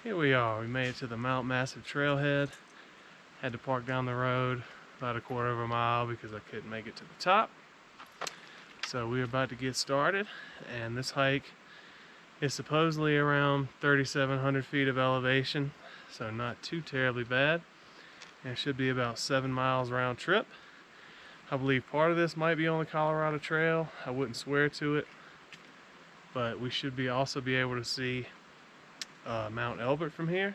Here we are. We made it to the Mount Massive trailhead. Had to park down the road about a quarter of a mile because I couldn't make it to the top. So we're about to get started, and this hike is supposedly around 3,700 feet of elevation, so not too terribly bad. And it should be about 7 miles round trip. I believe part of this might be on the Colorado Trail. I wouldn't swear to it, but we should also be able to see Mount Elbert from here,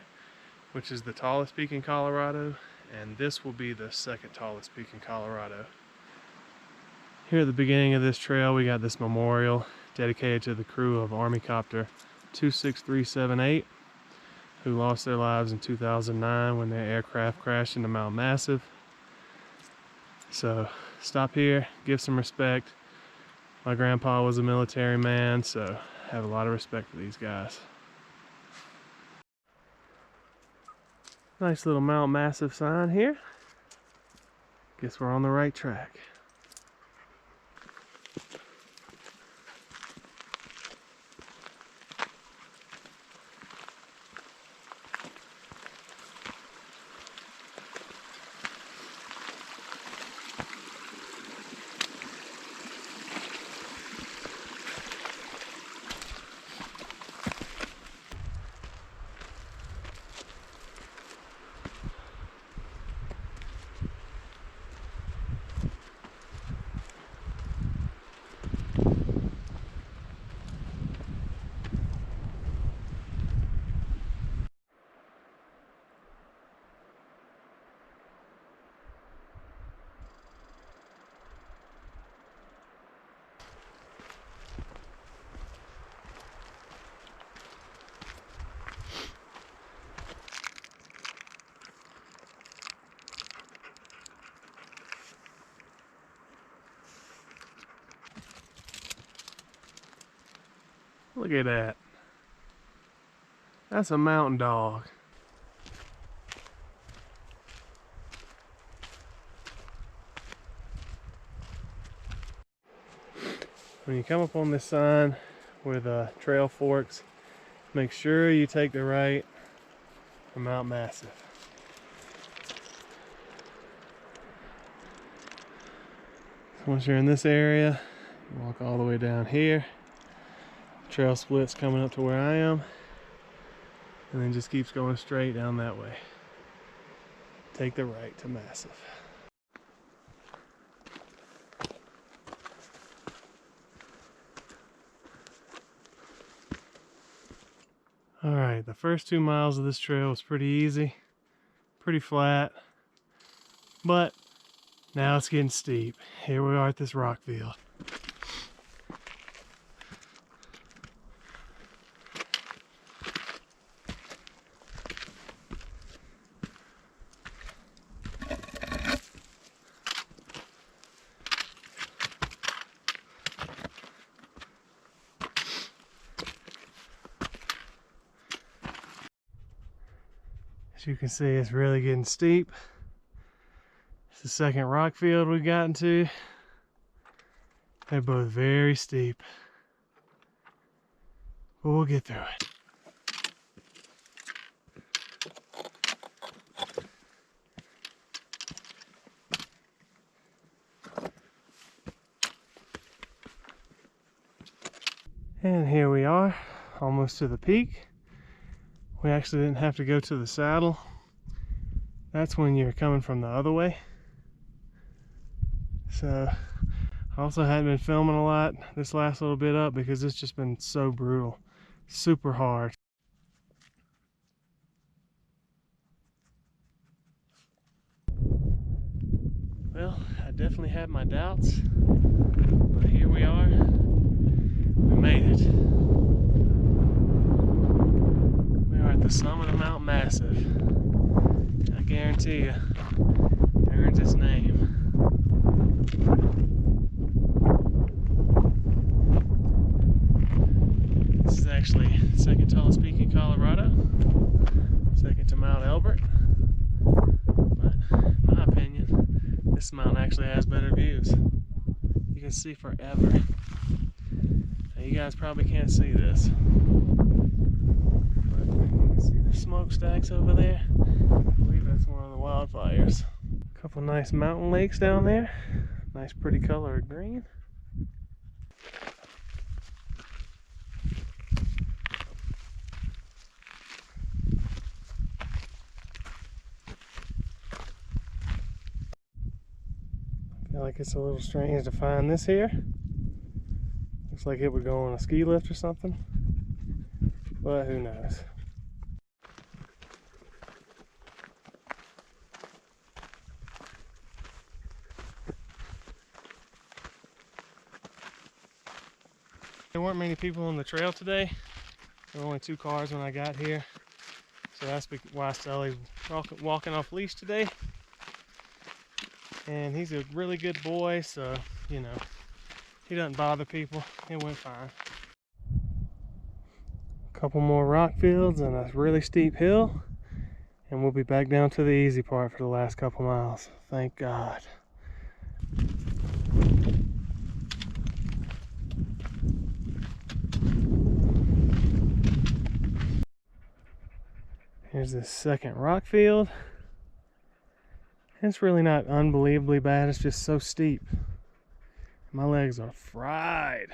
which is the tallest peak in Colorado, and this will be the second tallest peak in Colorado. Here at the beginning of this trail, we got this memorial dedicated to the crew of Army Copter 26378, who lost their lives in 2009 when their aircraft crashed into Mount Massive. So stop here, give some respect. My grandpa was a military man, so I have a lot of respect for these guys. Nice little Mount Massive sign here. Guess we're on the right track. Look at that. That's a mountain dog. When you come up on this sign where the trail forks, make sure you take the right from Mount Massive. Once you're in this area, you walk all the way down here. Trail splits coming up to where I am, and then just keeps going straight down that way. Take the right to Massive. Alright, the first 2 miles of this trail was pretty easy, pretty flat, but now it's getting steep. Here we are at this rock field. As you can see, it's really getting steep. It's the second rock field we've gotten to. They're both very steep, but we'll get through it. And here we are, almost to the peak. We actually didn't have to go to the saddle. That's when you're coming from the other way. So I also hadn't been filming a lot this last little bit up because it's just been so brutal, super hard. Well, I definitely had my doubts, but here we are. We made it. At the summit of Mount Massive. I guarantee you, it earns its name. This is actually the second tallest peak in Colorado, second to Mount Elbert. But in my opinion, this mountain actually has better views. You can see forever. Now, you guys probably can't see this. You can See the smokestacks over there? I believe that's one of the wildfires. A couple nice mountain lakes down there. Nice pretty color of green. I feel like it's a little strange to find this here. Looks like it would go on a ski lift or something, but who knows. There weren't many people on the trail today. There were only 2 cars when I got here, so that's why Sully's walking off leash today. And he's a really good boy, so you know, he doesn't bother people. It went fine. A couple more rock fields and a really steep hill, and we'll be back down to the easy part for the last couple miles. Thank God. Here's this second rock field. It's really not unbelievably bad, it's just so steep. My legs are fried.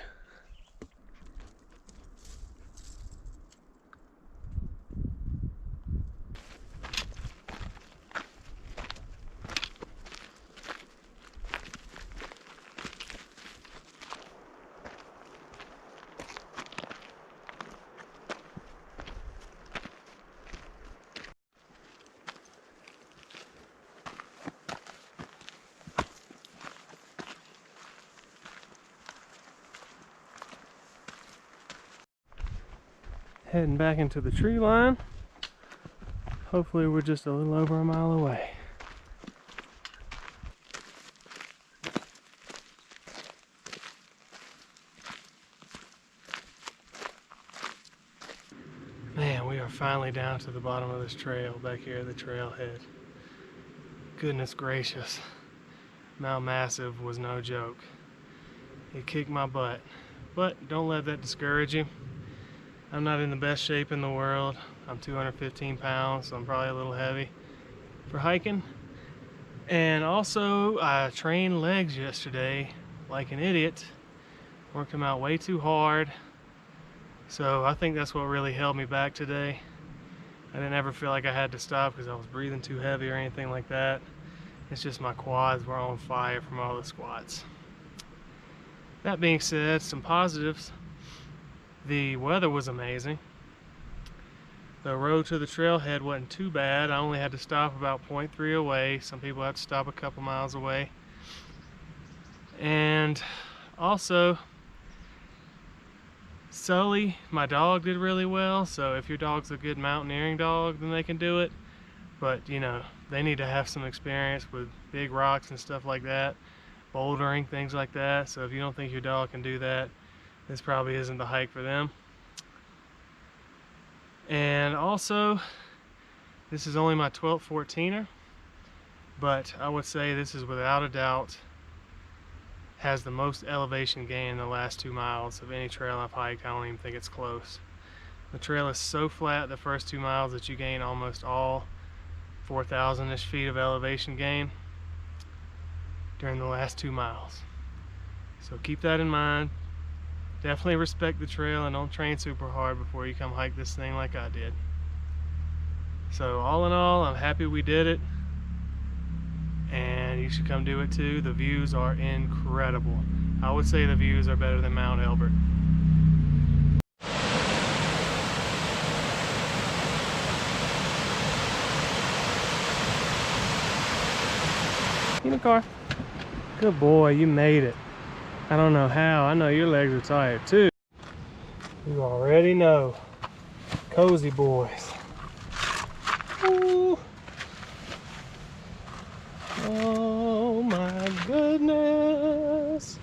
Heading back into the tree line. Hopefully we're just a little over a mile away. Man, we are finally down to the bottom of this trail back here at the trailhead. Goodness gracious. Mount Massive was no joke. It kicked my butt. But don't let that discourage you. I'm not in the best shape in the world. I'm 215 pounds, so I'm probably a little heavy for hiking. And also, I trained legs yesterday like an idiot. Worked them out way too hard. So I think that's what really held me back today. I didn't ever feel like I had to stop because I was breathing too heavy or anything like that. It's just my quads were on fire from all the squats. That being said, some positives. The weather was amazing. The road to the trailhead wasn't too bad. I only had to stop about 0.3 away. Some people have to stop a couple miles away. And also, Sully, my dog, did really well. So if your dog's a good mountaineering dog, then they can do it. But you know, they need to have some experience with big rocks and stuff like that, bouldering, things like that. So if you don't think your dog can do that, this probably isn't the hike for them. And also, this is only my 12th 14er, but I would say this is without a doubt has the most elevation gain in the last 2 miles of any trail I've hiked. I don't even think it's close. The trail is so flat the first 2 miles that you gain almost all 4,000-ish feet of elevation gain during the last 2 miles. So keep that in mind. Definitely respect the trail and don't train super hard before you come hike this thing like I did. So all in all, I'm happy we did it, and you should come do it too. The views are incredible. I would say the views are better than Mount Elbert. In the car. Good boy, you made it. I don't know how. I know your legs are tired too. You already know. Cozy boys. Ooh. Oh my goodness.